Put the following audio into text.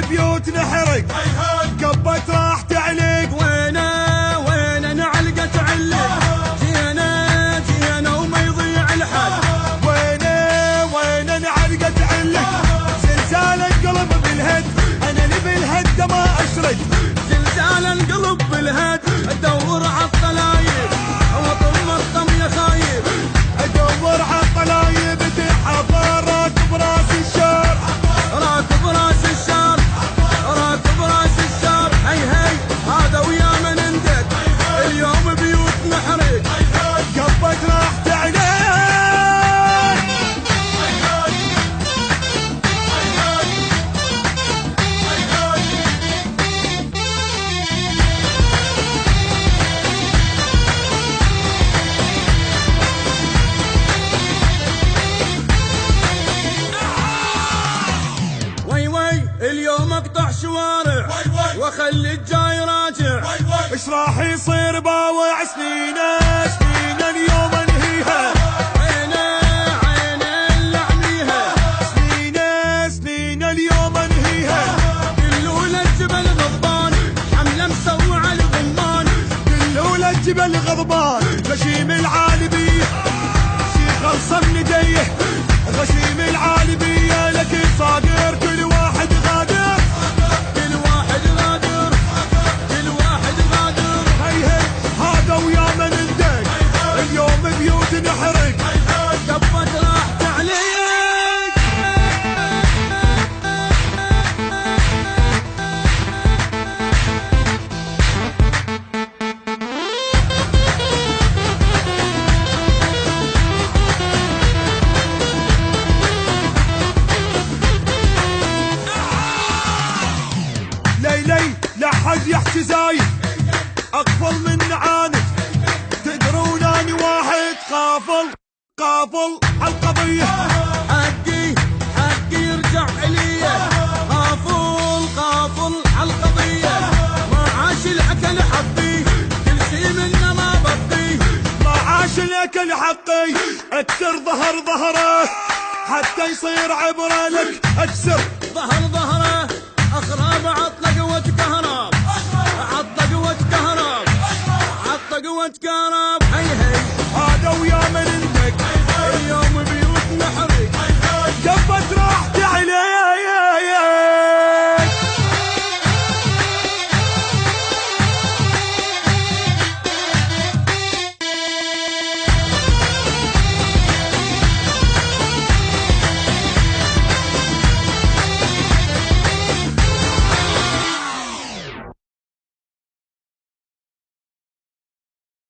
بيوت نحرق قبت راح تعلق. وين نعلقت علق جينا وما يضيع الحل. وين نعلقت علق زلزال القلب بالهد انا اللي بالهد ما اشرد. زلزال القلب بالهد ادور عالطلايب واطم الطم يا خايب. ادور عالطلايب تحضر راكب راس الشار. راكب راس الشار راكب راس الشار. هي هذا ويا من اندك اليوم بيوت نحرق قبت راح تعلق. اليوم اقطع شوارع واخلي الجاي راجع. ايش راح يصير باوع سنين اليوم انهيها. عيني اللي اعميها سنين اليوم انهيها. دلوا للجبل غضبان حمله مسوع الغمان. دلوا للجبل غضبان غشيم العالبيه شي خلصه من يديه. غشيم العالبيه لك صادر كل واحد غادر. كل واحد غادر كل واحد غادر. هي هذا ويا من اندق اليوم بيوت نحرق قبت راح تعليق. ليلي لا حد يحكي زايد اقفل من عاند. تدرون اني واحد قافل عالقضيه. حقي يرجع الي قافل عالقضيه. ما عاش الاكل حقي كل شي منه ما بقي. ما عاش الاكل حقي اكسر ظهره حتى يصير عبره لك. اكسر ظهره اخراب عطلق وتكهرب. عطلق وتكهرب عطلق وتكهرب.